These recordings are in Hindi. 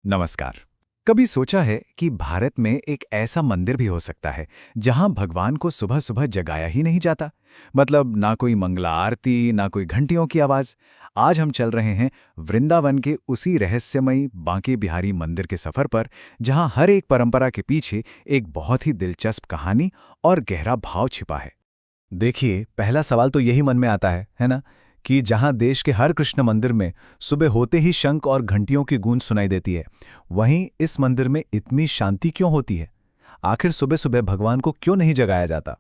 नमस्कार। कभी सोचा है कि भारत में एक ऐसा मंदिर भी हो सकता है जहां भगवान को सुबह सुबह जगाया ही नहीं जाता। मतलब ना कोई मंगला आरती, ना कोई घंटियों की आवाज। आज हम चल रहे हैं वृंदावन के उसी रहस्यमयी बांके बिहारी मंदिर के सफर पर, जहां हर एक परंपरा के पीछे एक बहुत ही दिलचस्प कहानी और गहरा भाव छिपा है। देखिए, पहला सवाल तो यही मन में आता है ना? कि जहां देश के हर कृष्ण मंदिर में सुबह होते ही शंख और घंटियों की गूंज सुनाई देती है, वहीं इस मंदिर में इतनी शांति क्यों होती है? आखिर सुबह सुबह भगवान को क्यों नहीं जगाया जाता?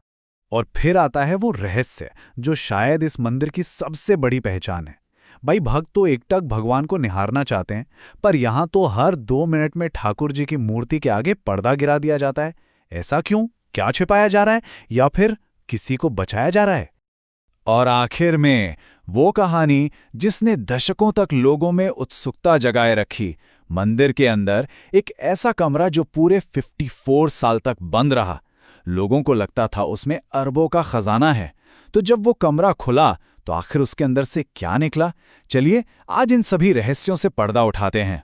और फिर आता है वो रहस्य जो शायद इस मंदिर की सबसे बड़ी पहचान है। भाई, भक्त तो एकटक भगवान को निहारना चाहते हैं, पर यहां तो हर 2 मिनट में ठाकुर जी की मूर्ति के आगे पर्दा गिरा दिया जाता है। ऐसा क्यों? क्या छिपाया जा रहा है, या फिर किसी को बचाया जा रहा है? और आखिर में वो कहानी जिसने दशकों तक लोगों में उत्सुकता जगाए रखी। मंदिर के अंदर एक ऐसा कमरा जो पूरे 54 साल तक बंद रहा। लोगों को लगता था उसमें अरबों का खजाना है। तो जब वो कमरा खुला तो आखिर उसके अंदर से क्या निकला? चलिए आज इन सभी रहस्यों से पर्दा उठाते हैं।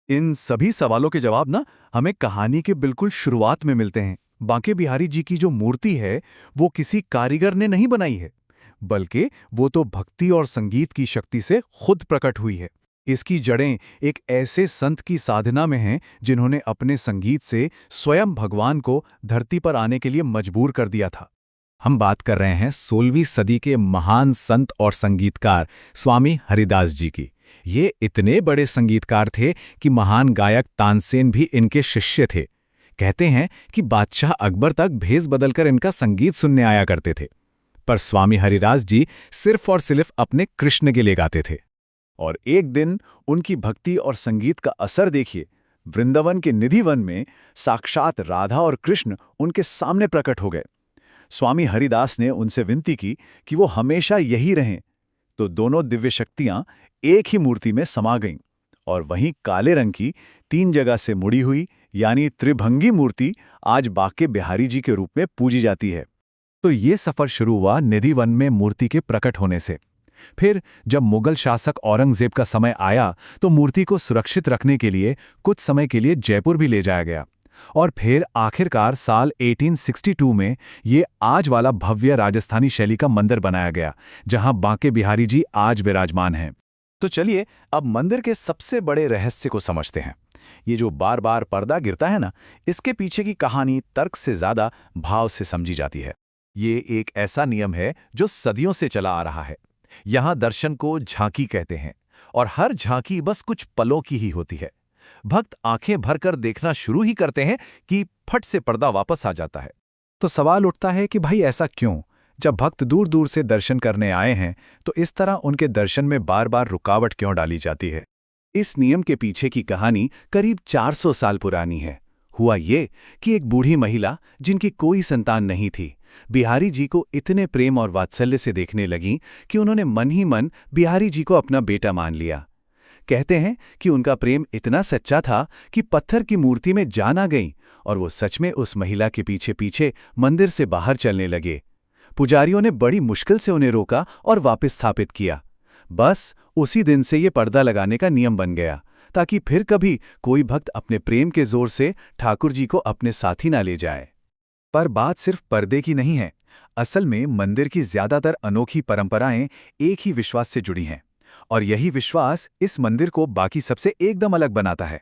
इन सभी सवालों के जवाब ना हमें कहानी के बिल्कुल शुरुआत में मिलते हैं। बांके बिहारी जी की जो मूर्ति है, वो किसी कारीगर ने नहीं बनाई है, बल्कि वो तो भक्ति और संगीत की शक्ति से खुद प्रकट हुई है। इसकी जड़ें एक ऐसे संत की साधना में हैं जिन्होंने अपने संगीत से स्वयं भगवान को धरती पर आने के लिए मजबूर कर दिया था। हम बात कर रहे हैं 16वीं सदी के महान संत और संगीतकार स्वामी हरिदास जी की। ये इतने बड़े संगीतकार थे कि महान गायक तानसेन भी इनके शिष्य थे। कहते हैं कि बादशाह अकबर तक भेष बदलकर इनका संगीत सुनने आया करते थे। पर स्वामी हरिदास जी सिर्फ और सिर्फ अपने कृष्ण के लिए गाते थे। और एक दिन उनकी भक्ति और संगीत का असर देखिए। वृंदावन के निधिवन में साक्षात राधा और कृष्ण उनके सामने प्रकट हो गए। स्वामी हरिदास ने उनसे विनती की कि वो हमेशा यही रहें। तो दोनों दिव्य शक्तियां एक ही मूर्ति में समा गईं। और वहीं काले रंग की 3 जगह से मुड़ी हुई यानी त्रिभंगी मूर्ति आज बांके बिहारी जी के रूप में पूजी जाती है। तो ये सफर शुरू हुआ निधिवन में मूर्ति के प्रकट होने से। फिर जब मुगल शासक औरंगजेब का समय आया तो मूर्ति को सुरक्षित रखने के लिए कुछ समय के लिए जयपुर भी ले जाया गया। और फिर आखिरकार साल 1862 में ये आज वाला भव्य राजस्थानी शैली का मंदिर बनाया गया, जहां बांके बिहारी जी आज विराजमान हैं। तो चलिए अब मंदिर के सबसे बड़े रहस्य को समझते हैं। ये जो बार बार पर्दा गिरता है ना, इसके पीछे की कहानी तर्क से ज्यादा भाव से समझी जाती है। ये एक ऐसा नियम है जो सदियों से चला आ रहा है। यहां दर्शन को झांकी कहते हैं, और हर झांकी बस कुछ पलों की ही होती है। भक्त आंखें भरकर देखना शुरू ही करते हैं कि फट से पर्दा वापस आ जाता है। तो सवाल उठता है कि भाई ऐसा क्यों? जब भक्त दूर दूर से दर्शन करने आए हैं तो इस तरह उनके दर्शन में बार बार रुकावट क्यों डाली जाती है? इस नियम के पीछे की कहानी करीब 400 साल पुरानी है। हुआ ये कि एक बूढ़ी महिला जिनकी कोई संतान नहीं थी, बिहारी जी को इतने प्रेम और वात्सल्य से देखने लगी कि उन्होंने मन ही मन बिहारी जी को अपना बेटा मान लिया। कहते हैं कि उनका प्रेम इतना सच्चा था कि पत्थर की मूर्ति में जान आ गई और वो सच में उस महिला के पीछे पीछे मंदिर से बाहर चलने लगे। पुजारियों ने बड़ी मुश्किल से उन्हें रोका और वापस स्थापित किया। बस उसी दिन से ये पर्दा लगाने का नियम बन गया, ताकि फिर कभी कोई भक्त अपने प्रेम के जोर से ठाकुर जी को अपने साथी ना ले जाए। पर बात सिर्फ पर्दे की नहीं है। असल में मंदिर की ज्यादातर अनोखी परंपराएं एक ही विश्वास से जुड़ी हैं, और यही विश्वास इस मंदिर को बाकी सबसे एकदम अलग बनाता है।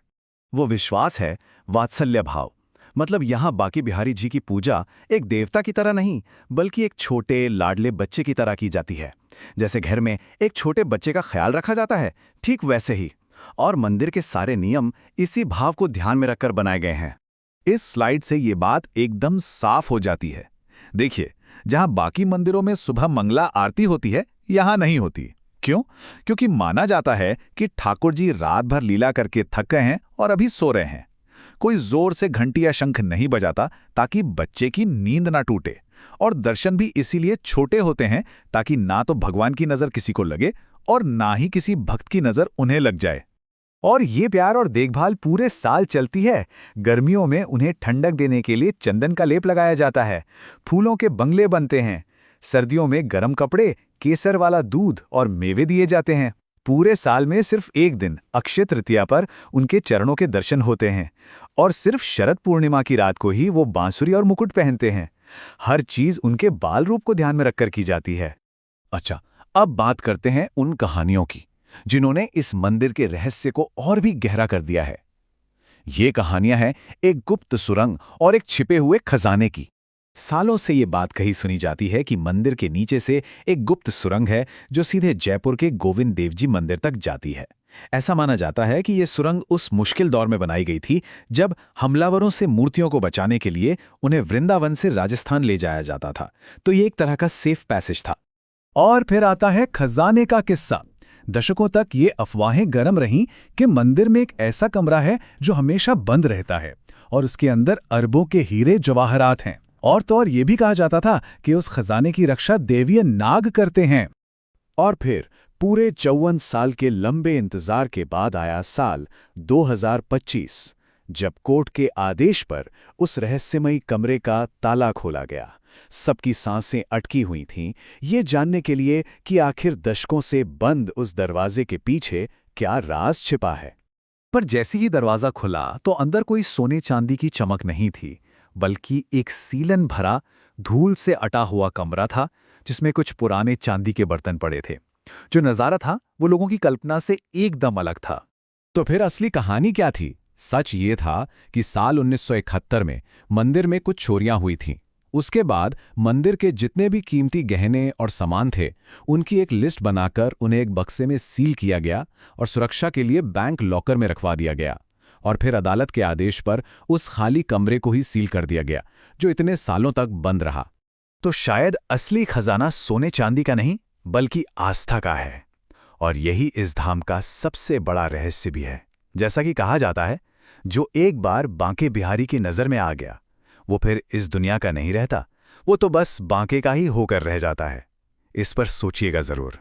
वो विश्वास है वात्सल्य भाव। मतलब यहां बांके बिहारी जी की पूजा एक देवता की तरह नहीं, बल्कि एक छोटे लाडले बच्चे की तरह की जाती है। जैसे घर में एक छोटे बच्चे का ख्याल रखा जाता है, ठीक वैसे ही। और मंदिर के सारे नियम इसी भाव को ध्यान में रखकर बनाए गए हैं। इस स्लाइड से ये बात एकदम साफ हो जाती है। देखिए, जहां बाकी मंदिरों में सुबह मंगला आरती होती है, यहां नहीं होती। क्यों? क्योंकि माना जाता है कि ठाकुर जी रात भर लीला करके थक गए हैं और अभी सो रहे हैं। कोई जोर से घंटी या शंख नहीं बजाता ताकि बच्चे की नींद ना टूटे। और दर्शन भी इसीलिए छोटे होते हैं ताकि ना तो भगवान की नजर किसी को लगे और ना ही किसी भक्त की नजर उन्हें लग जाए। और ये प्यार और देखभाल पूरे साल चलती है। गर्मियों में उन्हें ठंडक देने के लिए चंदन का लेप लगाया जाता है, फूलों के बंगले बनते हैं। सर्दियों में गर्म कपड़े, केसर वाला दूध और मेवे दिए जाते हैं। पूरे साल में सिर्फ एक दिन अक्षय तृतीया पर उनके चरणों के दर्शन होते हैं, और सिर्फ शरद पूर्णिमा की रात को ही वो बांसुरी और मुकुट पहनते हैं। हर चीज उनके बाल रूप को ध्यान में रखकर की जाती है। अच्छा, अब बात करते हैं उन कहानियों की जिन्होंने इस मंदिर के रहस्य को और भी गहरा कर दिया है। ये कहानियां हैं एक गुप्त सुरंग और एक छिपे हुए खजाने की। सालों से ये बात कही सुनी जाती है कि मंदिर के नीचे से एक गुप्त सुरंग है जो सीधे जयपुर के गोविंद देव जी मंदिर तक जाती है। ऐसा माना जाता है कि ये सुरंग उस मुश्किल दौर में बनाई गई थी जब हमलावरों से मूर्तियों को बचाने के लिए उन्हें वृंदावन से राजस्थान ले जाया जाता था। तो ये एक तरह का सेफ पैसेज था। और फिर आता है खजाने का किस्सा। दशकों तक ये अफवाहें गर्म रहीं कि मंदिर में एक ऐसा कमरा है जो हमेशा बंद रहता है और उसके अंदर अरबों के हीरे जवाहरात हैं। और तो और ये भी कहा जाता था कि उस खजाने की रक्षा देवीय नाग करते हैं। और फिर पूरे 54 साल के लंबे इंतजार के बाद आया साल 2025, जब कोर्ट के आदेश पर उस रहस्यमयी कमरे का ताला खोला गया। सबकी सांसें अटकी हुई थीं, ये जानने के लिए कि आखिर दशकों से बंद उस दरवाजे के पीछे क्या राज छिपा है। पर जैसे ही दरवाजा खुला तो अंदर कोई सोने चांदी की चमक नहीं थी, बल्कि एक सीलन भरा, धूल से अटा हुआ कमरा था जिसमें कुछ पुराने चांदी के बर्तन पड़े थे। जो नज़ारा था वो लोगों की कल्पना से एकदम अलग था। तो फिर असली कहानी क्या थी? सच ये था कि साल 1971 में मंदिर में कुछ चोरियां हुई थीं। उसके बाद मंदिर के जितने भी कीमती गहने और सामान थे, उनकी एक लिस्ट बनाकर उन्हें एक बक्से में सील किया गया और सुरक्षा के लिए बैंक लॉकर में रखवा दिया गया। और फिर अदालत के आदेश पर उस खाली कमरे को ही सील कर दिया गया, जो इतने सालों तक बंद रहा। तो शायद असली खजाना सोने चांदी का नहीं, बल्कि आस्था का है। और यही इस धाम का सबसे बड़ा रहस्य भी है। जैसा कि कहा जाता है, जो एक बार बांके बिहारी की नज़र में आ गया, वो फिर इस दुनिया का नहीं रहता, वो तो बस बांके का ही होकर रह जाता है। इस पर सोचिएगा ज़रूर।